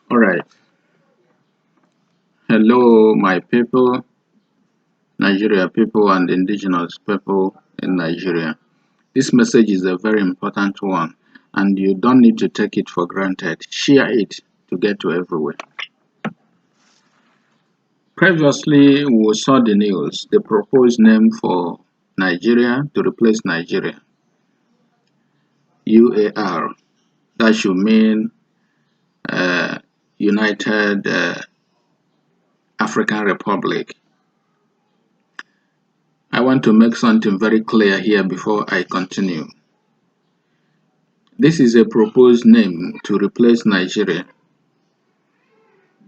All right. Hello, my people, Nigeria people, and indigenous people in Nigeria. This message is a very important one, and you don't need to take it for granted. Share it to get to everywhere. Previously, we saw the news, the proposed name for Nigeria to replace Nigeria, UAR. That should mean uh, United African Republic. I want to make something very clear here before I continue. This is a proposed name to replace Nigeria.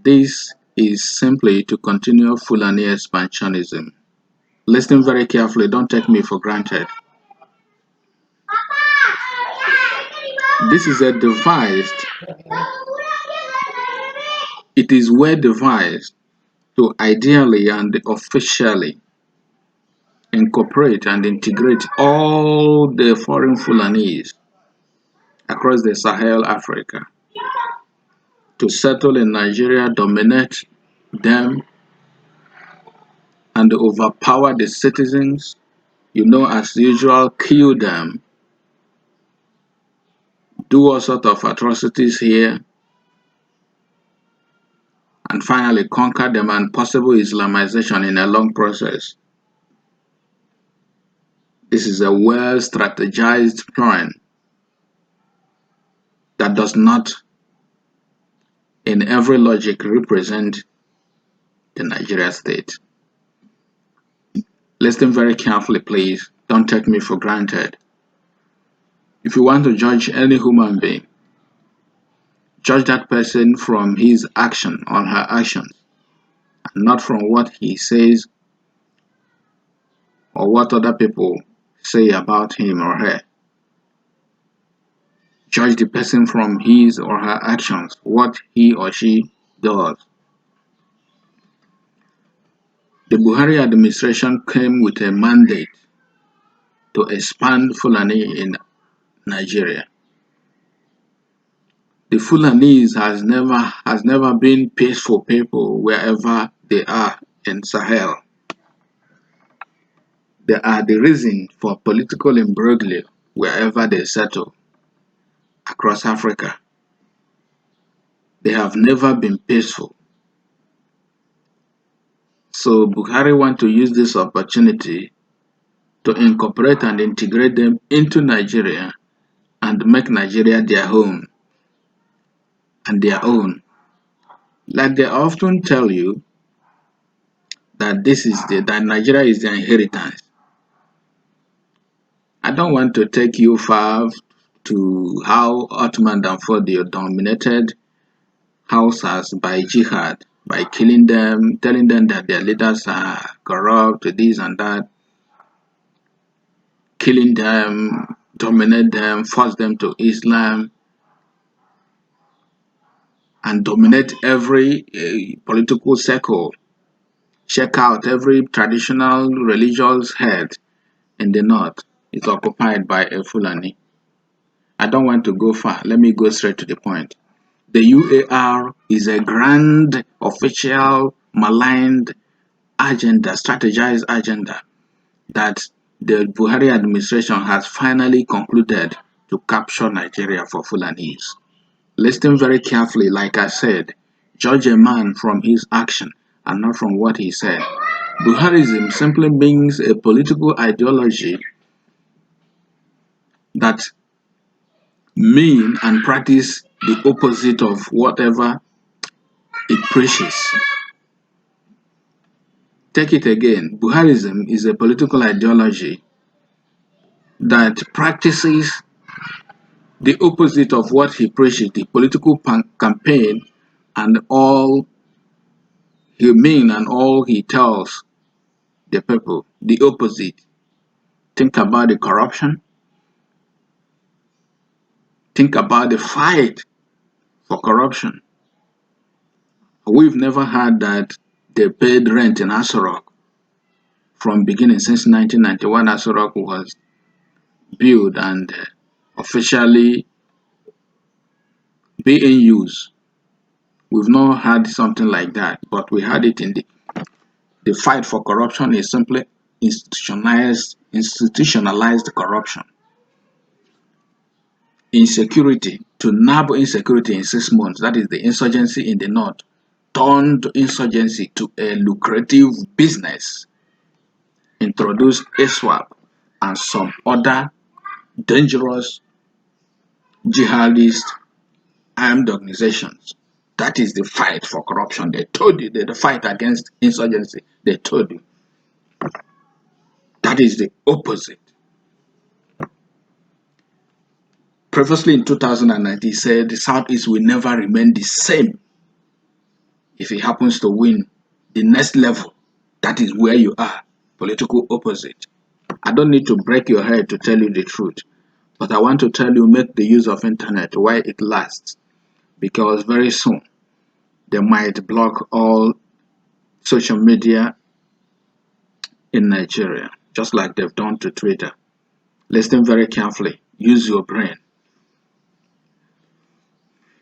This is simply to continue Fulani expansionism. Listen very carefully, don't take me for granted. This is a devised, it is well devised to ideally and officially incorporate and integrate all the foreign Fulanis across the Sahel Africa to settle in Nigeria, dominate them, and overpower the citizens, as usual, kill them, do all sorts of atrocities here, and finally conquer them and possible Islamization in a long process. This is a well strategized plan that does not, in every logic, represent the Nigeria state. Listen very carefully, please. Don't take me for granted. If you want to judge any human being, judge that person from his action or her actions, and not from what he says or what other people say about him or her. Judge the person from his or her actions, what he or she does. The Buhari administration came with a mandate to expand Fulani in Nigeria. The Fulanis has never been peaceful people wherever they are in Sahel. They are the reason for political imbroglio wherever they settle across Africa. They have never been peaceful. So Buhari want to use this opportunity to incorporate and integrate them into Nigeria and make Nigeria their home and their own. Like they often tell you that that Nigeria is their inheritance. I don't want to take you far to how Ottoman and Fodio dominated Hausas by jihad, by killing them, telling them that their leaders are corrupt, this and that, killing them, dominate them, force them to Islam, and dominate every political circle, check out every traditional religious head in the north is occupied by a Fulani. I don't want to go far. Let me go straight to the point. The UAR is a grand, official, maligned agenda, strategized agenda that the Buhari administration has finally concluded to capture Nigeria for Fulanis. Listen very carefully, like I said, judge a man from his action and not from what he said. Buharism simply means a political ideology that mean and practice the opposite of whatever it preaches. Take it again. Buharism is a political ideology that practices the opposite of what he preaches, the political campaign, and all he means and all he tells the people, the opposite. Think about the corruption. Think about the fight for corruption. We've never had that they paid rent in Asorok from beginning since 1991. Asorok was built and officially being used. We've not had something like that, but we had it in the fight for corruption is simply institutionalized corruption. Insecurity, to nab insecurity in 6 months, that is the insurgency in the north, turned insurgency to a lucrative business, introduced ISWAP and some other dangerous jihadist armed organizations. That is the fight for corruption. They told you, the fight against insurgency. They told you. That is the opposite. Previously in 2019, he said the Southeast will never remain the same if he happens to win the next level. That is where you are. Political opposite. I don't need to break your head to tell you the truth, but I want to tell you, make the use of internet while it lasts, because very soon they might block all social media in Nigeria, just like they've done to Twitter. Listen very carefully. Use your brain.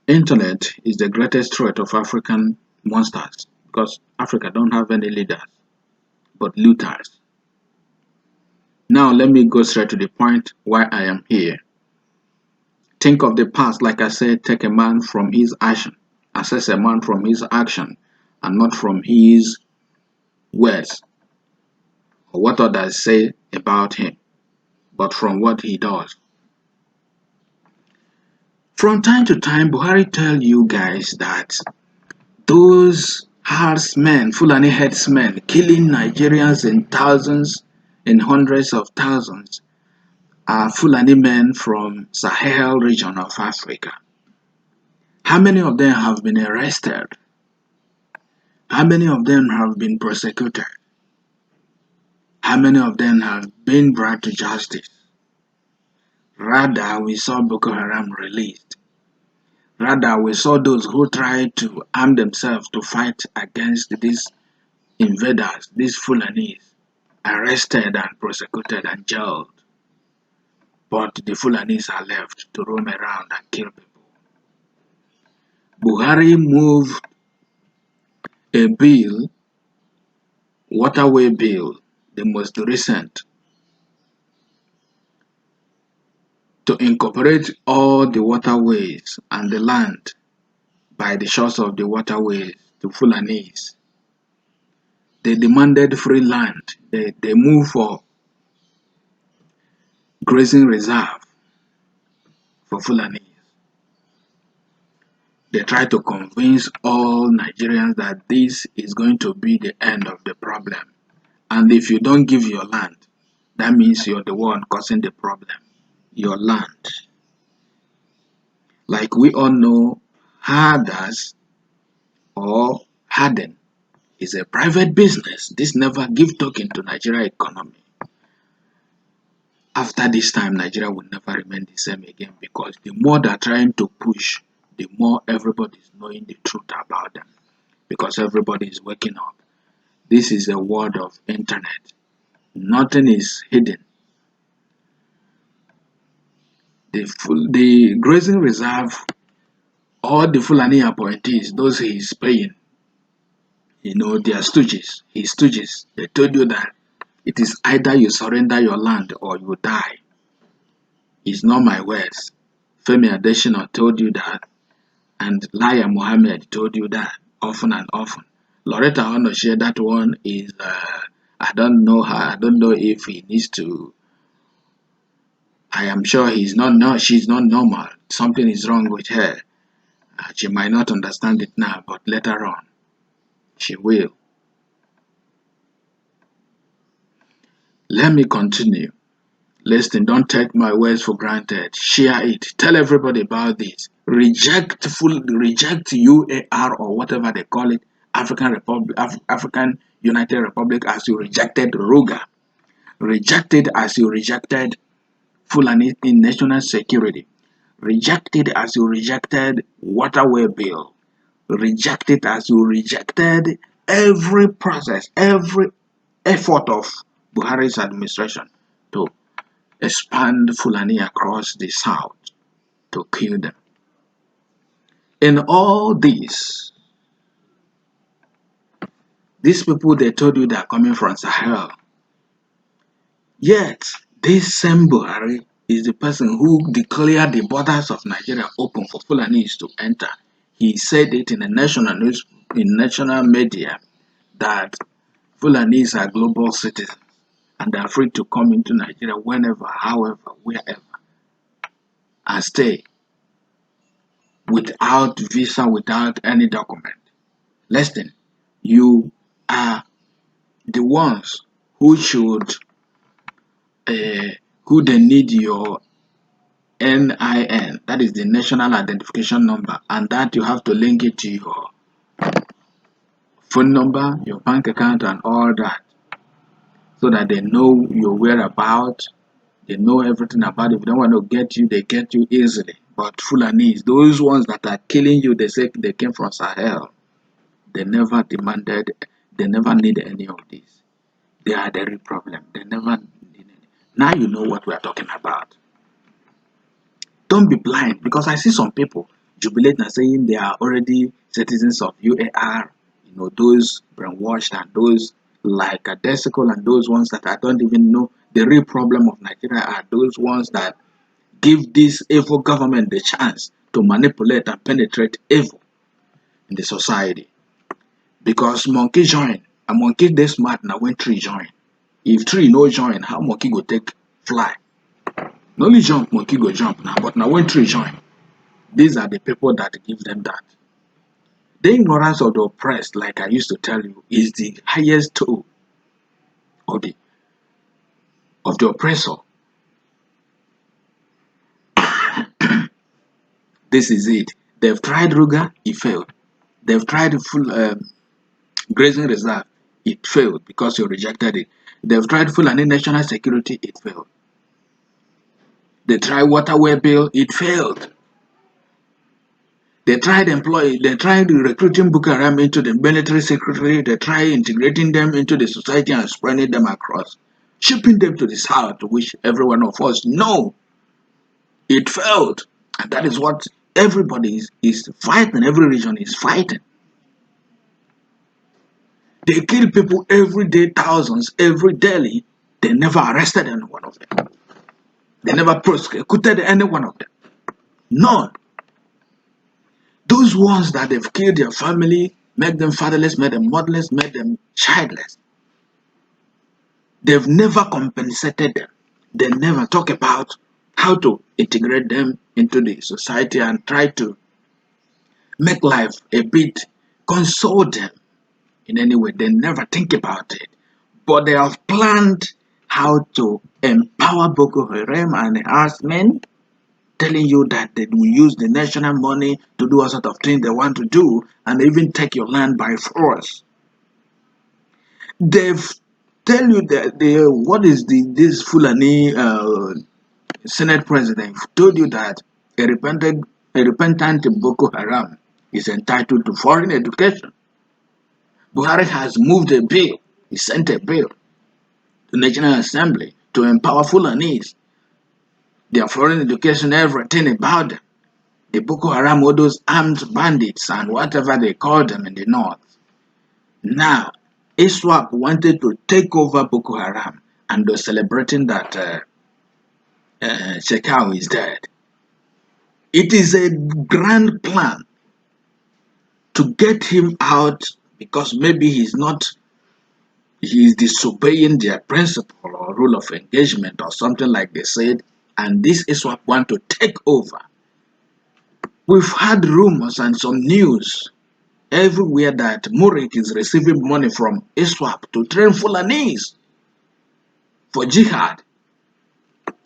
Internet is the greatest threat of African monsters because Africa don't have any leaders but looters. Now let me go straight to the point why I am here. Think of the past, like I said, take a man from his action. Assess a man from his action and not from his words or what others say about him, but from what he does. From time to time, Buhari tell you guys that those herdsmen, Fulani headsmen, killing Nigerians in thousands, in hundreds of thousands, are Fulani men from Sahel region of Africa. How many of them have been arrested? How many of them have been prosecuted? How many of them have been brought to justice? Rather, we saw Boko Haram released. Rather, we saw those who tried to arm themselves to fight against these invaders, these Fulanis, arrested and prosecuted and jailed. But the Fulanis are left to roam around and kill people. Buhari moved a bill, waterway bill, the most recent, to incorporate all the waterways and the land by the shores of the waterways to Fulanis. They demanded free land. They moved for grazing reserve for Fulanis. They try to convince all Nigerians that this is going to be the end of the problem. And if you don't give your land, that means you're the one causing the problem. Your land. Like we all know, Herders or Harden is a private business. This never give token to Nigeria economy. After this time, Nigeria will never remain the same again because the more they're trying to push, the more everybody is knowing the truth about them because everybody is waking up. This is a world of internet. Nothing is hidden. The grazing reserve, all the Fulani appointees, those he is paying, they are stooges. He's stooges. They told you that it is either you surrender your land or you die. It's not my words. Femi Adesina told you that, and Laya Mohammed told you that often and often. Loretta Onoshie, that one is, I don't know her. I don't know if he needs to. I am sure she's not normal. Something is wrong with her. She might not understand it now, but later on, she will. Let me continue. Listen, don't take my words for granted. Share it. Tell everybody about this. Reject UAR or whatever they call it, African United Republic, as you rejected Ruga. Reject it as you rejected Fulani in national security. Reject it as you rejected waterway bill. Reject it as you rejected every process, every effort of Buhari's administration to expand Fulani across the south to kill them. In all this, These people, they told you they are coming from Sahel. Yet, this same Buhari is the person who declared the borders of Nigeria open for Fulanis to enter. He said it in a national news, in national media, that Fulanis are global citizens and are free to come into Nigeria whenever, however, wherever, and stay without visa, without any document. Listen, you are the ones who should, uh, who they need your NIN, that is the national identification number, and that you have to link it to your phone number, your bank account, and all that, so that they know your whereabouts, they know everything about it. If they don't want to get you, they get you easily. But Fulanis, those ones that are killing you, they say they came from Sahel. They never demanded, they never need any of this. They are the real problem. They never need any. Now you know what we are talking about. Don't be blind, because I see some people jubilate and saying they are already citizens of UAR. You know, those brainwashed and those like Adesical and those ones that I don't even know. The real problem of Nigeria are those ones that give this evil government the chance to manipulate and penetrate evil in the society. Because monkey join, a monkey they smart now when tree join. If tree no join, how monkey go take fly? No only jump, monkey go jump now, but now when tree join. These are the people that give them that. The ignorance of the oppressed, like I used to tell you, is the highest tool of the oppressor. This is it. They've tried Ruga, it failed. They've tried full grazing reserve, it failed because you rejected it. They've tried full and national security, it failed. They tried waterway bill, it failed. They tried recruiting Boko Haram into the military secretary, they tried integrating them into the society and spreading them across, shipping them to the south, which every one of us know it failed. And that is what everybody is fighting, every region is fighting. They kill people every day, thousands, every daily. They never arrested any one of them. They never prosecuted any one of them. None. Those ones that they've killed their family, made them fatherless, made them motherless, made them childless. They've never compensated them. They never talk about how to integrate them into the society and try to make life a bit, console them in any way. They never think about it. But they have planned how to empower Boko Haram and herdsmen, telling you that they will use the national money to do all sort of things they want to do and even take your land by force. They've tell you that what is this Fulani Senate president told you that a repentant Boko Haram is entitled to foreign education. Buhari has moved a bill, he sent a bill to National Assembly to empower Fulanis, their foreign education, everything about them. The Boko Haram, all those armed bandits and whatever they call them in the north. Now, ISWAP wanted to take over Boko Haram and they're celebrating that Shekau is dead. It is a grand plan to get him out because maybe he's disobeying their principle or rule of engagement or something like they said, and this is what want to take over. We've had rumors and some news everywhere that Murik is receiving money from ISWAP to train Fulanis for jihad.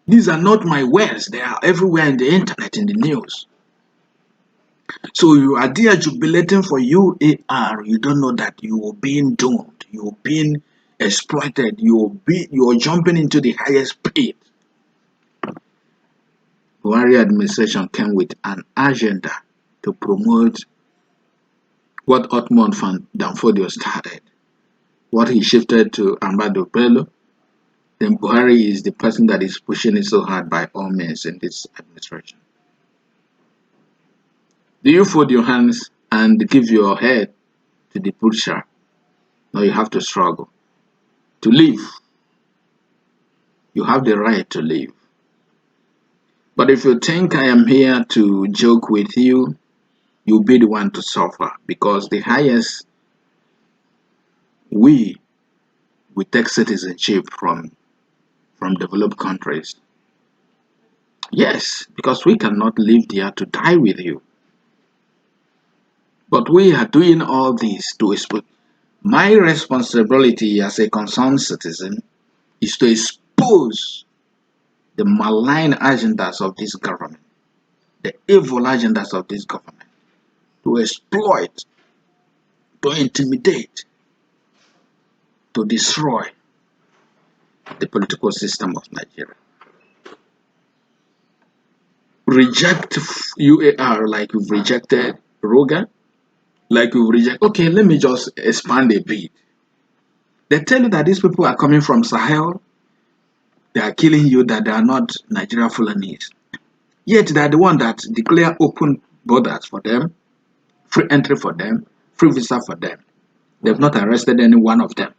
These are not my words, they are everywhere in the internet, in the news. So you are there jubilating for UAR. You don't know that you are being doomed. You are being exploited. You are jumping into the highest pit. Buhari administration came with an agenda to promote what Ottoman van Danfodio started. What he shifted to Amado Bello. Then Buhari is the person that is pushing it so hard by all means in this administration. Do you fold your hands and give your head to the pusher? No, you have to struggle. To live, you have the right to live. But if you think I am here to joke with you, you'll be the one to suffer, because the highest we take citizenship from developed countries. Yes, because we cannot live there to die with you. But we are doing all this to expose. My responsibility as a concerned citizen is to expose the malign agendas of this government, the evil agendas of this government, to exploit, to intimidate, to destroy the political system of Nigeria. Reject UAR like you've rejected Rogan, like you've rejected. Okay, let me just expand a bit. They tell you that these people are coming from Sahel, they are killing you, that they are not Nigerian Fulanis. Yet they are the one that declare open borders for them, free entry for them, free visa for them. They've not arrested any one of them.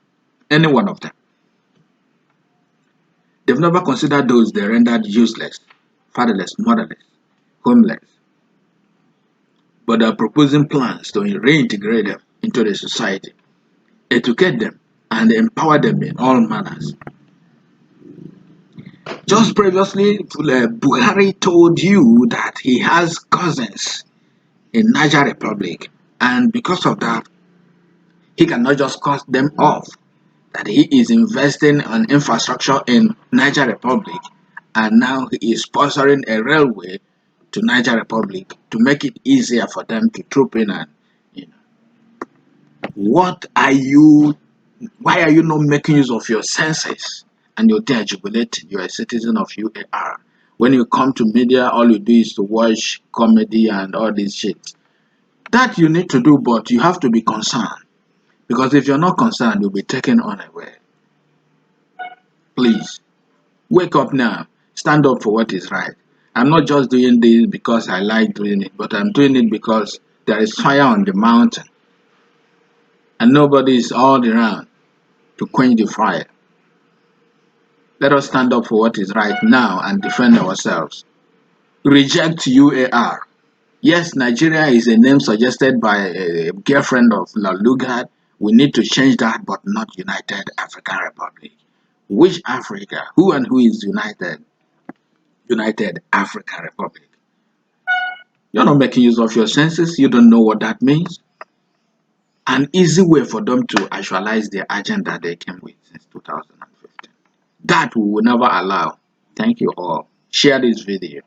Any one of them. They've never considered those they rendered useless, fatherless, motherless, homeless. But they are proposing plans to reintegrate them into the society, educate them, and empower them in all manners. Just previously, Buhari told you that he has cousins in Niger Republic, and because of that, he cannot just cut them off. That he is investing on infrastructure in Niger Republic, and now he is sponsoring a railway to Niger Republic to make it easier for them to troop in. And you know, what are you? Why are you not making use of your senses and you're there jubilating? You're a citizen of UAR. When you come to media, all you do is to watch comedy and all this shit. That you need to do, but you have to be concerned. Because if you're not concerned, you'll be taken unaware. Please, wake up now. Stand up for what is right. I'm not just doing this because I like doing it, but I'm doing it because there is fire on the mountain and nobody is all around to quench the fire. Let us stand up for what is right now and defend ourselves. Reject UAR. Yes, Nigeria is a name suggested by a girlfriend of Lugard. We need to change that, but not United African Republic. Which Africa? Who and who is United? United African Republic. You're not making use of your senses. You don't know what that means. An easy way for them to actualize their agenda they came with since 2015. That we will never allow. Thank you all. Share this video.